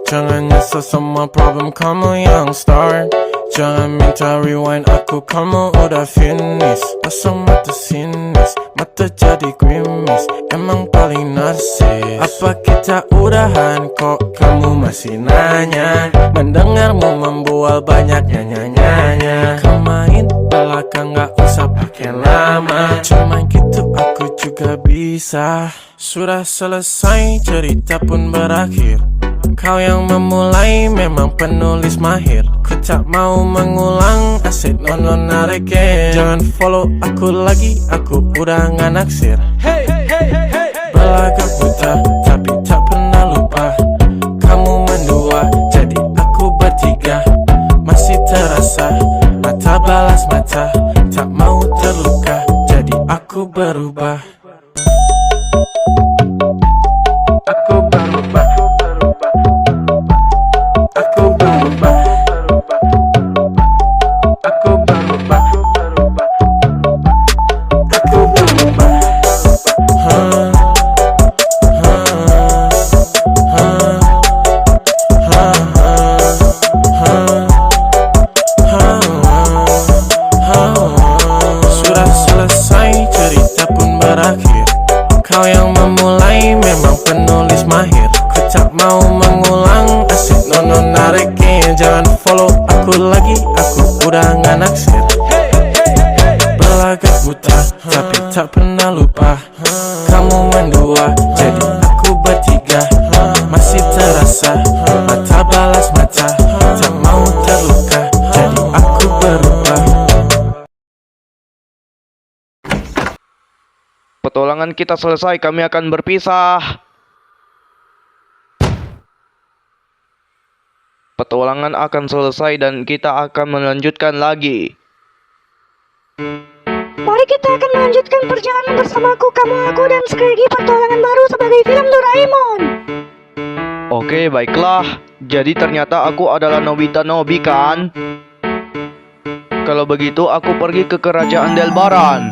Jangan nyesel semua problem kamu yang start. Jangan minta rewind aku, kamu udah finish. Pasang mata sinis, mata jadi grimis. Emang paling narsis. Apa kita udahan kok kamu masih nanya? Mendengarmu membual banyak nyanyi-nyanyi. Kemain belakang gak usah pakai lama. Cuman gitu aku juga bisa. Sudah selesai cerita pun berakhir. Kau yang memulai memang penulis mahir. Ku tak mau mengulang, asyik non narikin. Jangan follow aku lagi, aku udah gak naksir. Belagak buta, tapi tak pernah lupa. Kamu mendua, jadi aku bertiga. Masih terasa, mata balas mata. Tak mau terluka, jadi aku berubah. Aku berubah. Aku berubah. Aku berubah. Aku berubah. Sudah selesai cerita pun berakhir. Kau yang memulai memang penulis mahir. Ku tak mau mengulang, asyik non narikin. Jangan follow aku lagi, aku udah gak naksir. Belagak buta, tapi tak pernah lupa. Kamu mendua, jadi aku bertiga. Masih terasa, mata balas mata. Tak mau terluka, jadi aku berubah. Petualangan kita selesai, kami akan berpisah. Petualangan akan selesai dan kita akan melanjutkan lagi. Mari kita akan melanjutkan perjalanan bersamaku, kamu, aku, dan Scraggy. Petualangan baru sebagai film Doraemon. Oke, baiklah. Jadi ternyata aku adalah Nobita Nobi, kan? Kalau begitu aku pergi ke kerajaan Delbaran.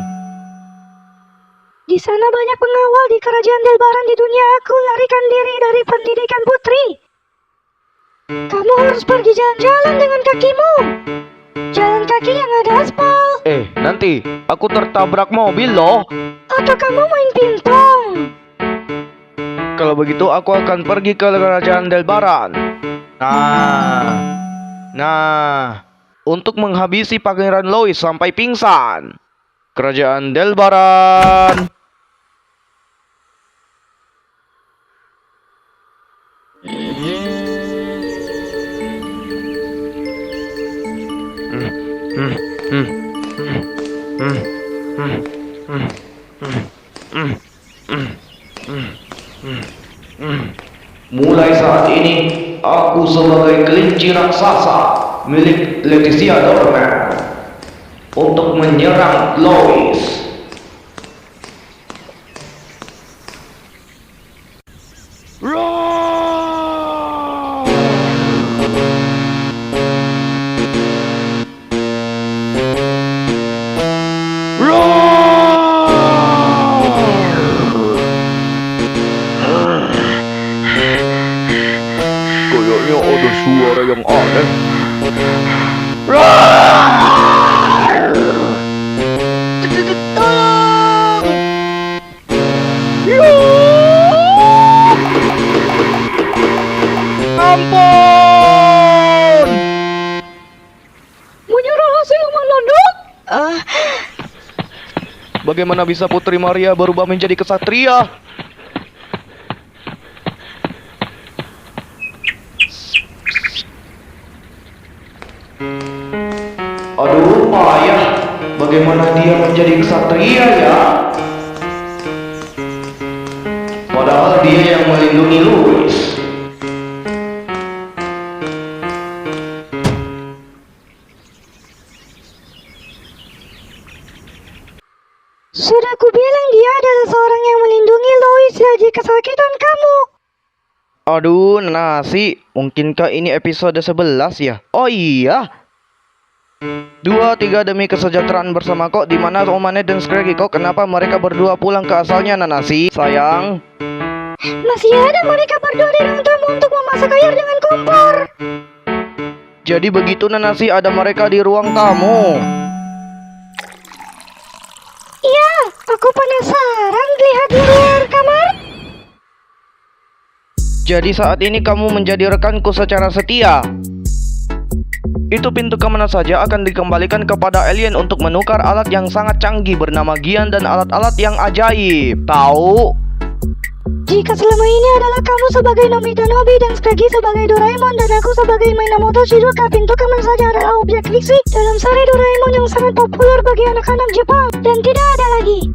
Di sana banyak pengawal di kerajaan Delbaran di dunia. Aku larikan diri dari pendidikan putri. Kamu harus pergi jalan-jalan dengan kakimu. Jalan kaki yang ada aspal. Nanti aku tertabrak mobil loh. Atau kamu main pingpong. Kalau begitu aku akan pergi ke kerajaan Delbaran. Nah, untuk menghabisi Pangeran Lois sampai pingsan. Kerajaan Delbaran. Mulai saat ini, aku sebagai kelinci raksasa milik Leticia Dorman untuk menyerang Lois. Kayaknya ada suara yang aneh. Ampun! Menyerah siluman lodok. Bagaimana bisa Putri Maria berubah menjadi kesatria? Aduh, payah. Bagaimana dia menjadi kesatria ya? Padahal dia yang melindungi Louis. Sudah kubilang dia adalah seorang yang melindungi Lois dari kesakitan kamu. Aduh, nasi. Mungkinkah ini episode 11 ya? Oh iya. 2, 3 demi kesejahteraan bersama kok. Dimana Omane dan Scraggy kok? Kenapa mereka berdua pulang ke asalnya, Nanasi? Sayang. Masih ada mereka berdua di ruang tamu untuk memasak air dengan kopi. Jadi begitu Nanasi, ada mereka di ruang tamu. Iya, aku penasaran lihat di luar kamar. Jadi saat ini kamu menjadi rekanku secara setia. Itu pintu kemana saja akan dikembalikan kepada alien untuk menukar alat yang sangat canggih bernama Gian dan alat-alat yang ajaib. Tahu? Jika selama ini adalah kamu sebagai Nobita Nobi dan Scraggy sebagai Doraemon dan aku sebagai Minamoto Shizuka, pintu kemana saja adalah objek fiksi dalam seri Doraemon yang sangat populer bagi anak-anak Jepang dan tidak ada lagi.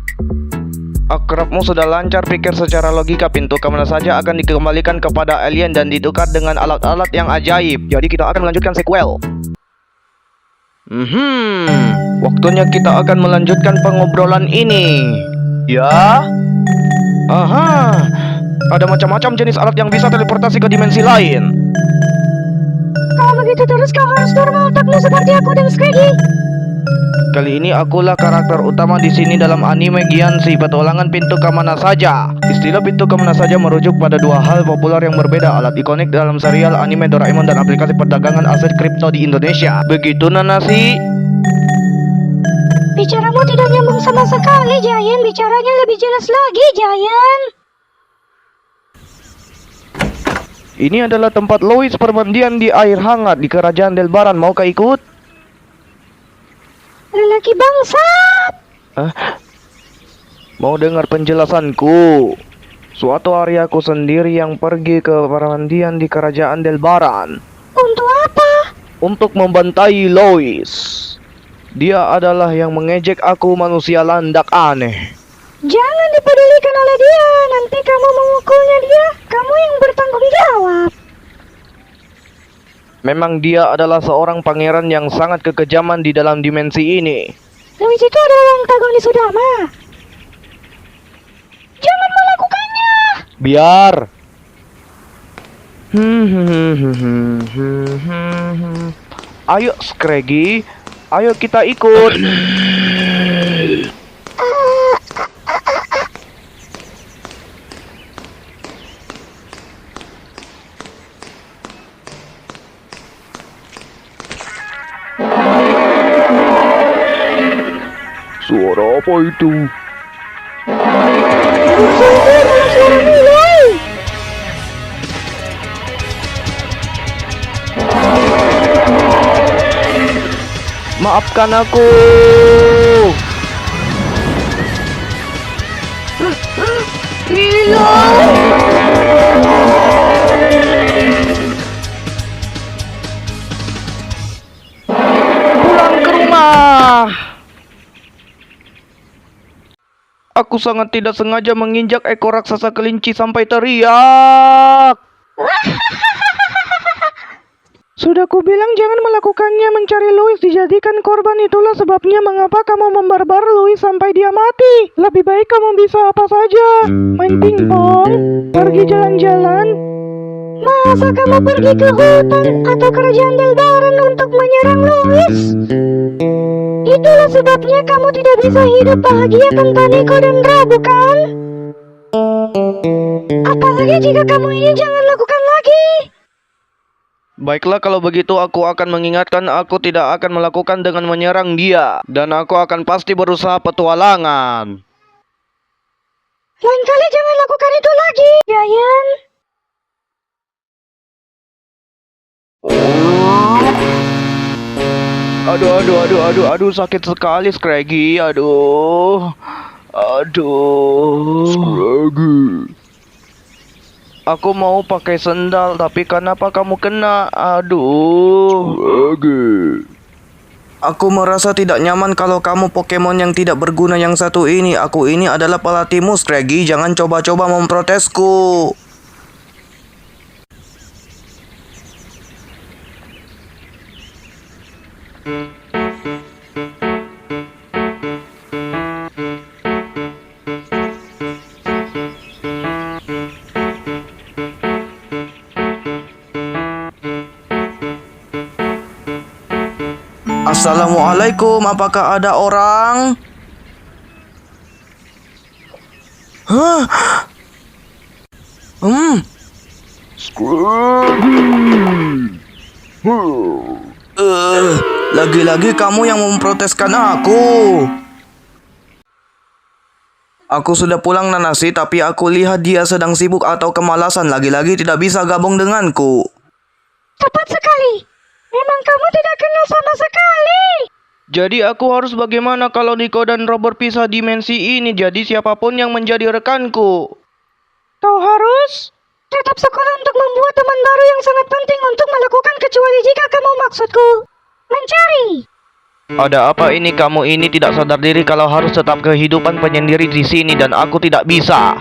Akrabmu sudah lancar pikir secara logika. Pintu kemana saja akan dikembalikan kepada alien dan ditukar dengan alat-alat yang ajaib. Jadi kita akan melanjutkan sequel. Waktunya kita akan melanjutkan pengobrolan ini. Ya? Aha, ada macam-macam jenis alat yang bisa teleportasi ke dimensi lain. Kalau begitu terus kau harus normal otakmu seperti aku dan Scraggy. Kali ini akulah karakter utama di sini dalam anime Gianshi, petualangan pintu kemana saja. Istilah pintu kemana saja merujuk pada dua hal populer yang berbeda, alat ikonik dalam serial anime Doraemon dan aplikasi perdagangan aset kripto di Indonesia. Begitu Nanasi? Bicaramu tidak nyambung sama sekali, Giant. Bicaranya lebih jelas lagi, Giant. Ini adalah tempat Lois permandian di air hangat di kerajaan Delbaran. Maukah ikut? Lelaki bangsat. Mau dengar penjelasanku? Suatu hari aku sendiri yang pergi ke permandian di kerajaan Delbaran. Untuk apa? Untuk membantai Lois. Dia adalah yang mengejek aku manusia landak aneh. Jangan dipedulikan oleh dia. Nanti kamu mengukulnya dia. Kamu yang bertanggung jawab. Memang dia adalah seorang pangeran yang sangat kekejaman di dalam dimensi ini. Lois itu adalah antagonis utama. Jangan melakukannya. Biar. Ayo Scraggy, ayo kita ikut. Suara apa itu? Suara nilai. Maafkan aku. Pulang ke rumah. Aku sangat tidak sengaja menginjak ekor raksasa kelinci sampai teriak. Sudah kubilang jangan melakukannya. Mencari Louis dijadikan korban, itulah sebabnya mengapa kamu membarbar Louis sampai dia mati. Lebih baik kamu bisa apa saja. Main pingpong, pergi jalan-jalan. Masa kamu pergi ke hutan atau kerajaan Delbaran untuk menyerang Louis? Itulah sebabnya kamu tidak bisa hidup bahagia tanpa Nico dan Ra, bukan? Apalagi jika kamu ini jangan lakukan lagi. Baiklah, kalau begitu aku akan mengingatkan aku tidak akan melakukan dengan menyerang dia. Dan aku akan pasti berusaha petualangan. Lain kali jangan lakukan itu lagi, Giant. Aduh, sakit sekali Scraggy. Aduh. Scraggy. Aku mau pakai sendal, tapi kenapa kamu kena? Aduh. Scraggy. Aku merasa tidak nyaman kalau kamu Pokemon yang tidak berguna yang satu ini. Aku ini adalah pelatihmu, Scraggy. Jangan coba-coba memprotesku. Assalamualaikum, apakah ada orang? Hah? Scraggy. Lagi-lagi kamu yang memproteskan aku. Aku sudah pulang Nanasi, tapi aku lihat dia sedang sibuk atau kemalasan. Lagi-lagi tidak bisa gabung denganku. Tepat sekali. Memang kamu tidak kenal sama sekali. Jadi aku harus bagaimana kalau Nico dan Robert pisah dimensi ini? Jadi siapapun yang menjadi rekanku. Kau harus tetap sekolah untuk membuat teman baru yang sangat penting untuk melakukan, kecuali jika kamu maksudku mencari. Ada apa ini? Kamu ini tidak sadar diri kalau harus tetap kehidupan penyendiri di sini dan aku tidak bisa.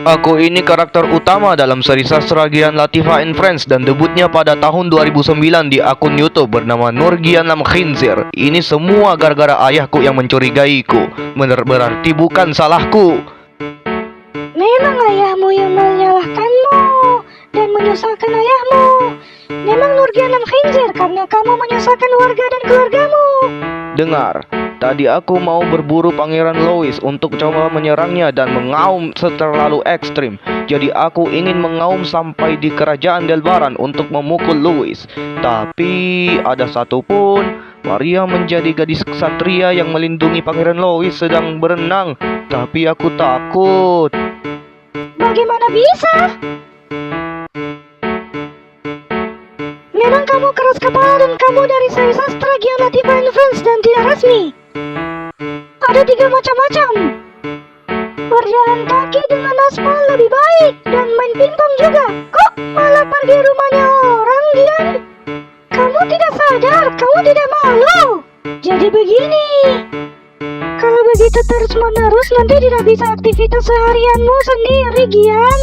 Aku ini karakter utama dalam seri sastra Gian Latifah and Friends dan debutnya pada tahun 2009 di akun YouTube bernama Nurgian Lam Khinzir. Ini semua gara-gara ayahku yang mencurigaiku. Berarti bukan salahku. Memang ayahmu yang menyalahkanmu dan menyusahkan ayahmu. Memang Nurgian Lam Khinzir karena kamu menyusahkan warga dan keluargamu. Dengar, tadi aku mau berburu Pangeran Lois untuk coba menyerangnya dan mengaum terlalu ekstrim. Jadi aku ingin mengaum sampai di kerajaan Delbaran untuk memukul Lois. Tapi ada satu pun, Maria menjadi gadis ksatria yang melindungi Pangeran Lois sedang berenang. Tapi aku takut. Bagaimana bisa? Memang kamu keras kepala dan kamu dari seri sastra Gian Latifah and Friends dan tidak resmi. Ada 3 macam-macam. Berjalan kaki dengan aspal lebih baik dan main pingpong juga. Kok malah pergi rumahnya orang, Gian? Kamu tidak sadar, kamu tidak malu. Jadi begini, kalau begitu terus-menerus nanti tidak bisa aktivitas seharianmu sendiri, Gian.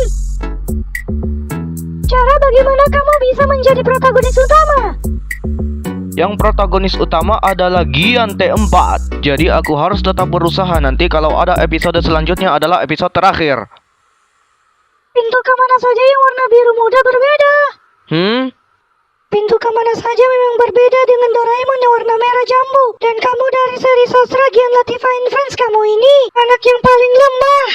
Cara bagaimana kamu bisa menjadi protagonis utama? Yang protagonis utama adalah Gian T4. Jadi aku harus tetap berusaha. Nanti kalau ada episode selanjutnya adalah episode terakhir. Pintu ke mana saja yang warna biru muda berbeda. Pintu ke mana saja memang berbeda dengan Doraemon yang warna merah jambu. Dan kamu dari seri sastra Gian Latifah and Friends, kamu ini anak yang paling lemah.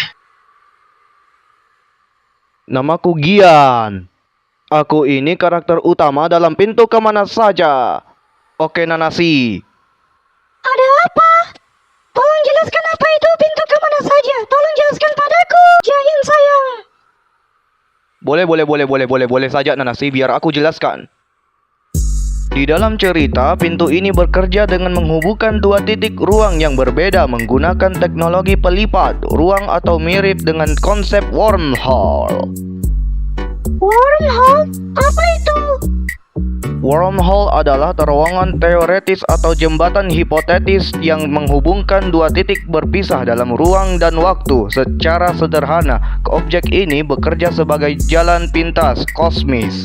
Namaku Gian. Aku ini karakter utama dalam Pintu Kemana Saja. Oke Nanasi. Ada apa? Tolong jelaskan apa itu pintu ke mana saja. Tolong jelaskan padaku, Giant sayang. Boleh saja Nanasi, biar aku jelaskan. Di dalam cerita, pintu ini bekerja dengan menghubungkan 2 titik ruang yang berbeda menggunakan teknologi pelipat ruang atau mirip dengan konsep wormhole. Wormhole? Apa itu? Wormhole adalah terowongan teoretis atau jembatan hipotetis yang menghubungkan 2 titik berpisah dalam ruang dan waktu. Secara sederhana, objek ini bekerja sebagai jalan pintas kosmis.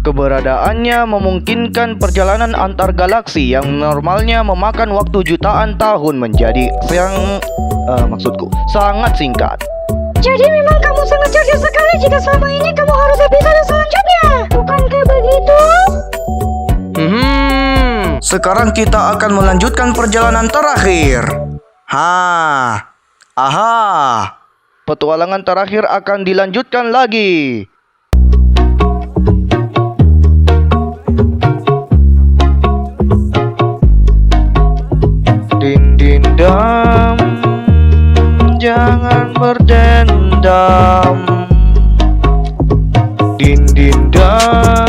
Keberadaannya memungkinkan perjalanan antar galaksi yang normalnya memakan waktu jutaan tahun menjadi sangat singkat. Jadi memang kamu sangat cerdas sekali jika selama ini kamu harus episode selanjutnya. Bukankah begitu? Sekarang kita akan melanjutkan perjalanan terakhir. Petualangan terakhir akan dilanjutkan lagi. Dindindam, jangan berdendam. Dindindam.